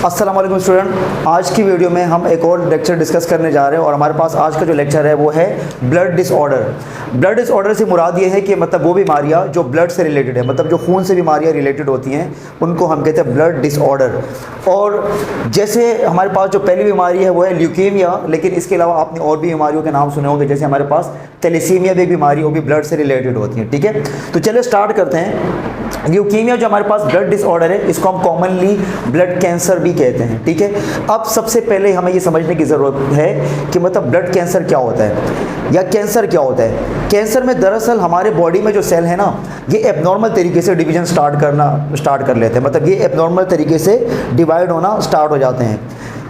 अस्सलाम वालेकुम स्टूडेंट, आज की वीडियो में हम एक और लेक्चर डिस्कस करने जा रहे हैं और हमारे पास आज का जो लेक्चर है वो है ब्लड डिसऑर्डर। ब्लड डिसऑर्डर से मुराद ये है कि मतलब वो बीमारियाँ जो ब्लड से रिलेटेड है, मतलब जो खून से बीमारियाँ रिलेटेड होती हैं उनको हम कहते हैं ब्लड डिसऑर्डर। और जैसे हमारे पास जो पहली बीमारी है वो है ल्यूकेमिया, लेकिन इसके अलावा आपने और भी बीमारियों के नाम सुने होंगे, जैसे हमारे पास थैलेसीमिया भी एक बीमारी, वो भी ब्लड से रिलेटेड होती है। ठीक है, तो चलिए स्टार्ट करते हैं। ल्यूकेमिया जो हमारे पास ब्लड डिसऑर्डर है, इसको हम कॉमनली ब्लड कैंसर भी कहते हैं। ठीक है, अब सबसे पहले हमें ये समझने की ज़रूरत है कि मतलब ब्लड कैंसर क्या होता है या कैंसर क्या होता है। कैंसर में दरअसल हमारे बॉडी में जो सेल है ना, ये एबनॉर्मल तरीके से डिवीजन स्टार्ट कर लेते हैं, मतलब ये एबनॉर्मल तरीके से डिवाइड होना स्टार्ट हो जाते हैं।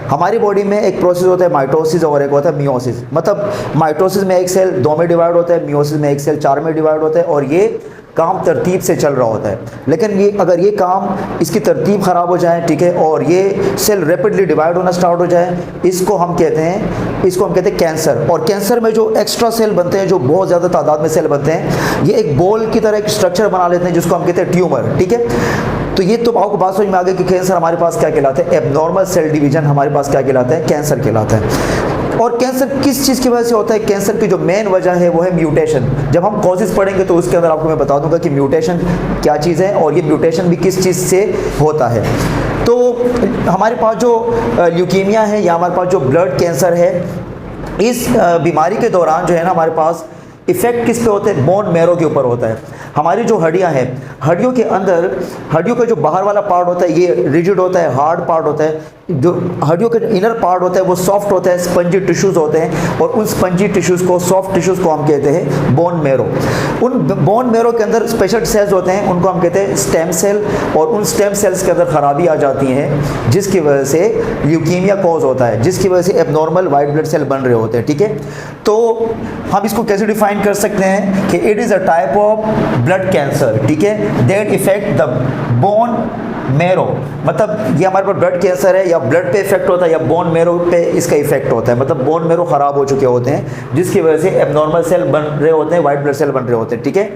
हमारी बॉडी में एक प्रोसेस होता है माइटोसिस और एक होता है मियोसिस। मतलब माइटोसिस में एक सेल 2 में डिवाइड होता है, मियोसिस में एक सेल 4 में डिवाइड होता है, और ये काम तरतीब से चल रहा होता है। लेकिन ये अगर ये काम इसकी तरतीब ख़राब हो जाए, ठीक है, और ये सेल रैपिडली डिवाइड होना स्टार्ट हो जाए, इसको हम कहते हैं कैंसर। और कैंसर में जो एक्स्ट्रा सेल बनते हैं, जो बहुत ज़्यादा तादाद में सेल बनते हैं, ये एक बॉल की तरह एक स्ट्रक्चर बना लेते हैं जिसको हम कहते हैं ट्यूमर। ठीक है, तो ये तो आपको बात समझ में आ गई कि कैंसर हमारे पास क्या कहलाता है, एबनॉर्मल सेल डिवीजन हमारे पास क्या कहलाता है, कैंसर कहलाता है। और कैंसर किस चीज़ की वजह से होता है? कैंसर की जो मेन वजह है वो है म्यूटेशन। जब हम कॉजेज पढ़ेंगे तो उसके अंदर आपको मैं बता दूंगा कि म्यूटेशन क्या चीज़ है और ये म्यूटेशन भी किस चीज़ से होता है। तो हमारे पास जो ल्यूकेमिया है या हमारे पास जो ब्लड कैंसर है, इस बीमारी के दौरान जो है ना, हमारे पास इफेक्ट किस पे होते हैं? बोन मैरो के ऊपर होता है। हमारी जो हड्डियां हैं, हड्डियों के अंदर, हड्डियों का जो बाहर वाला पार्ट होता है ये रिजिड होता है, हार्ड पार्ट होता है। जो हड्डियों का इनर पार्ट होता है वो सॉफ्ट होता है, स्पंजी टिश्यूज़ होते हैं, और उन स्पंजी टिश्यूज़ को, सॉफ्ट टिश्यूज़ को हम कहते हैं बोन मैरो। उन बोन मैरो के अंदर स्पेशल सेल्स होते हैं, उनको हम कहते हैं स्टेम सेल, और उन स्टेम सेल्स के अंदर खराबी आ जाती है जिसकी वजह से ल्यूकेमिया कॉज होता है, जिसकी वजह से एबनॉर्मल वाइट ब्लड सेल बन रहे होते हैं। ठीक है, तो हम इसको कैसे डिफाइन कर सकते हैं कि it is a type of blood cancer, ठीक है, that effect the bone marrow. मतलब ये हमारे पास ब्लड कैंसर है, या ब्लड पे इफेक्ट होता है या बोन मैरो पे इसका इफेक्ट होता है। मतलब बोन मैरो ख़राब हो चुके होते हैं जिसकी वजह से एबनॉर्मल सेल बन रहे होते हैं, वाइट ब्लड सेल बन रहे होते हैं। ठीक है,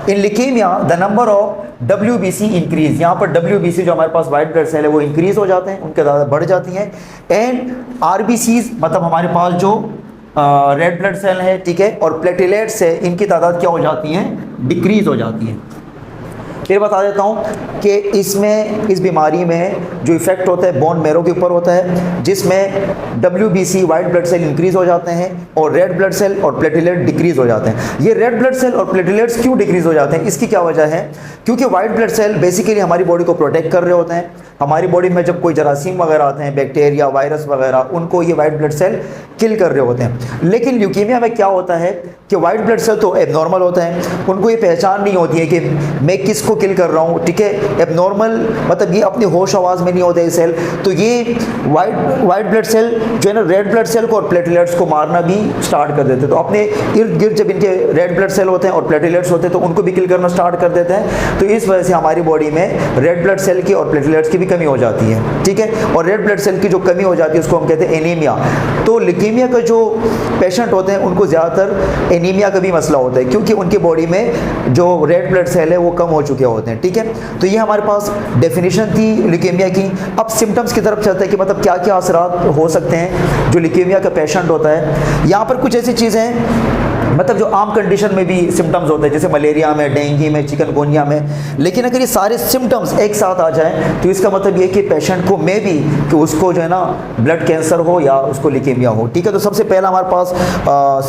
in leukaemia the number of WBC increase, यहाँ पर WBC जो हमारे पास वाइट ब्लड सेल है वो इंक्रीज हो जाते हैं, उनके ज़्यादा बढ़ जाती हैं। एंड RBCs मतलब हमारे पास जो रेड ब्लड सेल है, ठीक है, और प्लेटलेट्स है, इनकी तादाद क्या हो जाती हैं? डिक्रीज हो जाती हैं। फिर बता देता हूँ कि इसमें, इस बीमारी में जो इफेक्ट होता है बोन मैरो के ऊपर होता है, जिसमें WBC white blood cell increase हो जाते हैं और रेड ब्लड सेल और प्लेटलेट डिक्रीज हो जाते हैं। ये रेड ब्लड सेल और प्लेटलेट्स क्यों डिक्रीज हो जाते हैं, इसकी क्या वजह है? क्योंकि वाइट ब्लड सेल बेसिकली हमारी बॉडी को प्रोटेक्ट कर रहे होते हैं। हमारी बॉडी में जब कोई जरासीम वगैरह आते हैं, बैक्टीरिया, वायरस वगैरह, उनको ये वाइट ब्लड सेल किल कर रहे होते हैं। लेकिन ल्यूकेमिया में क्या होता है कि वाइट ब्लड सेल तो एबनॉर्मल होता है, उनको ये पहचान नहीं होती है कि मैं किसको किल कर रहा हूँ। ठीक है, एबनॉर्मल मतलब ये अपने होश आवाज़ में नहीं होते ये सेल, तो ये वाइट ब्लड सेल जो है ना, रेड ब्लड सेल को और प्लेटलेट्स को मारना भी स्टार्ट कर देते हैं। तो अपने इर्द गिर्द जब इनके रेड ब्लड सेल होते हैं और प्लेटलेट्स होते हैं तो उनको भी किल करना स्टार्ट कर देते हैं। तो इस वजह से हमारी बॉडी में रेड ब्लड सेल की और प्लेटलेट्स की भी कमी हो जाती है। ठीक है, और रेड ब्लड सेल की जो कमी हो जाती है उसको हम कहते हैं एनीमिया। तो ल्यूकेमिया का जो पेशेंट होते हैं उनको ज़्यादातर एनीमिया का भी मसला होता है, क्योंकि उनकी बॉडी में जो रेड ब्लड सेल है वो कम हो चुके होते हैं। ठीक है, तो ये हमारे पास डेफिनेशन थी ल्यूकेमिया की। अब सिम्टम्स की तरफ चलते हैं कि मतलब क्या क्या असरात हो सकते हैं जो ल्यूकेमिया का पेशेंट होता है। यहाँ पर कुछ ऐसी चीज़ें हैं मतलब जो आम कंडीशन में भी सिम्टम्स होते हैं, जैसे मलेरिया में, डेंगू में, चिकनगुनिया में। लेकिन अगर ये सारे सिम्टम्स एक साथ आ जाएं तो इसका मतलब ये कि पेशेंट को मे भी कि उसको जो है ना ब्लड कैंसर हो या उसको ल्यूकेमिया हो। ठीक है, तो सबसे पहला हमारे पास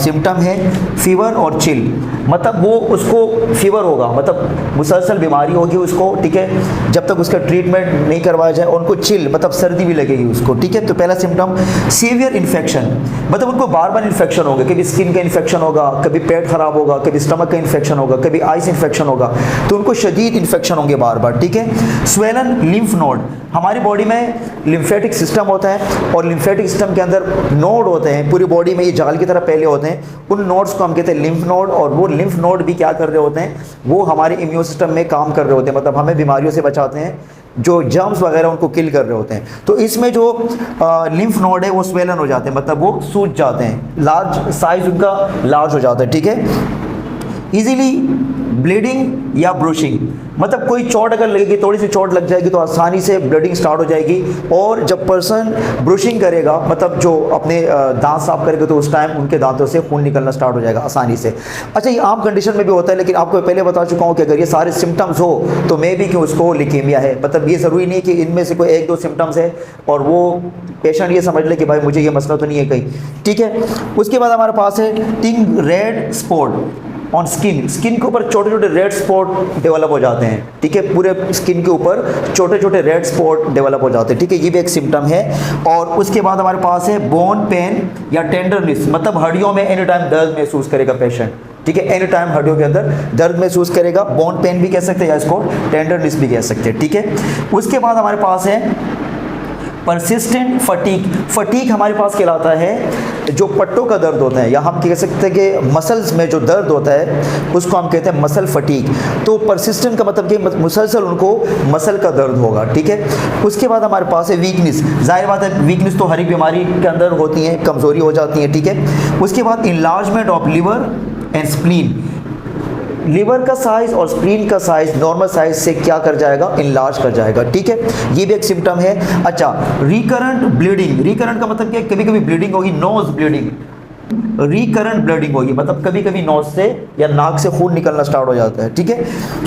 सिम्टम है फीवर और चिल। मतलब वो उसको फीवर होगा, मतलब मुसलसल बीमारी होगी उसको, ठीक है, जब तक उसका ट्रीटमेंट नहीं करवाया जाए। और उनको चिल मतलब सर्दी भी लगेगी उसको। ठीक है, तो पहला सिम्टम सीवियर इन्फेक्शन, मतलब उनको बार बार इन्फेक्शन होगा, कभी स्किन का इन्फेक्शन होगा, कभी पेट खराब होगा, कभी स्टमक का इन्फेक्शन होगा, कभी आइस इन्फेक्शन होगा, तो उनको शदीद इन्फेक्शन होंगे बार बार। ठीक है, स्वेलन लिम्फ नोड, हमारी बॉडी में लिम्फेटिक सिस्टम होता है और लिम्फेटिक सिस्टम के अंदर नोड होते हैं पूरी बॉडी में, ये जाल की तरह पहले होते हैं। उन नोड्स को हम कहते हैं लिम्फ नोड, और वो लिम्फ नोड भी क्या कर रहे होते हैं? वो हमारे इम्यून सिस्टम में काम कर रहे होते हैं, मतलब हमें बीमारियों से बचाते हैं, जो जर्म्स वगैरह उनको किल कर रहे होते हैं। तो इसमें जो लिम्फ नोड है वो स्वेलन हो जाते हैं, मतलब वो सूज जाते हैं, लार्ज साइज उनका लार्ज हो जाता है। ठीक है, इजीली ब्लीडिंग या ब्रूशिंग, मतलब कोई चोट अगर लगेगी, थोड़ी सी चोट लग जाएगी तो आसानी से ब्लीडिंग स्टार्ट हो जाएगी। और जब पर्सन ब्रूशिंग करेगा, मतलब जो अपने दांत साफ करेगा, तो उस टाइम उनके दांतों से खून निकलना स्टार्ट हो जाएगा आसानी से। अच्छा, ये आम कंडीशन में भी होता है, लेकिन आपको पहले बता चुका हूँ कि अगर ये सारे सिम्टम्स हो तो मे भी कि उसको लिकेमिया है। मतलब ये ज़रूरी नहीं कि इनमें से कोई एक दो सिम्टम्स है और वो पेशेंट ये समझ ले कि भाई मुझे ये मसला तो नहीं है कहीं, ठीक है। उसके बाद हमारे पास है thing red spot on skin, skin के ऊपर छोटे छोटे रेड स्पॉट डेवलप हो जाते हैं, ठीक है। पूरे स्किन के ऊपर छोटे छोटे रेड स्पॉट डेवलप हो जाते हैं, ठीक है। ये भी एक सिम्टम है। और उसके बाद हमारे पास है बोन पेन या टेंडरनेस, मतलब हड्डियों में एनी टाइम दर्द महसूस करेगा पेशेंट, ठीक है। एनी टाइम हड्डियों के अंदर दर्द महसूस करेगा, बोन पेन भी कह सकते हैं या इसको टेंडरनेस भी कह सकते हैं, ठीक है। उसके बाद हमारे पास है परसिस्टेंट फटीक। फटीक हमारे पास कहलाता है जो पट्टों का दर्द होता है, या हम कह सकते हैं कि मसल्स में जो दर्द होता है उसको हम कहते हैं मसल फटीक। तो परसिस्टेंट का मतलब कि मुसलसल उनको मसल का दर्द होगा, ठीक है। उसके बाद हमारे पास है वीकनेस। जाहिर बात है वीकनेस तो हर एक बीमारी के अंदर होती है, कमज़ोरी हो जाती है, ठीक है। उसके बाद enlargement of liver and spleen. Liver का साइज और स्प्लीन का साइज नॉर्मल साइज से क्या कर जाएगा, इनलार्ज कर जाएगा, ठीक है। ये भी एक सिम्टम है। अच्छा, रिकरेंट ब्लीडिंग। रिकरेंट का मतलब क्या, कभी कभी ब्लीडिंग होगी, नोज ब्लीडिंग, रिकरेंट ब्लीडिंग होगी, मतलब कभी कभी नोज से या नाक से खून निकलना स्टार्ट हो जाता है, ठीक है।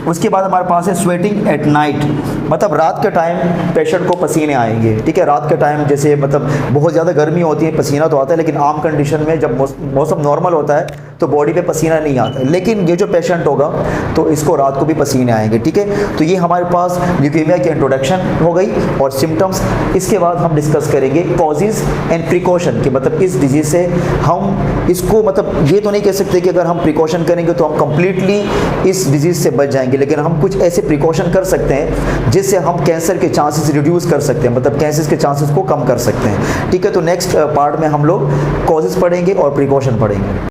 उसके बाद हमारे पास है स्वेटिंग एट नाइट, मतलब रात के टाइम पेशेंट को पसीने आएंगे, ठीक है। रात के टाइम जैसे मतलब बहुत ज़्यादा गर्मी होती है, पसीना तो आता है, लेकिन आम कंडीशन में जब मौसम नॉर्मल होता है तो बॉडी पे पसीना नहीं आता है, लेकिन ये जो पेशेंट होगा तो इसको रात को भी पसीने आएंगे, ठीक है। तो ये हमारे पास ल्यूकेमिया की इंट्रोडक्शन हो गई और सिम्टम्स। इसके बाद हम डिस्कस करेंगे कॉजेज़ एंड प्रिकॉशन, कि मतलब इस डिजीज़ से हम इसको, मतलब ये तो नहीं कह सकते कि अगर हम प्रिकॉशन करेंगे तो हम कंप्लीटली इस डिजीज़ से बच जाएंगे, लेकिन हम कुछ ऐसे प्रिकॉशन कर सकते हैं जिससे हम कैंसर के चांसेस रिड्यूस कर सकते हैं, मतलब कैंसर के चांसेस को कम कर सकते हैं, ठीक है। तो नेक्स्ट पार्ट में हम लोग कॉजेज़ पढ़ेंगे और प्रिकॉशन पढ़ेंगे।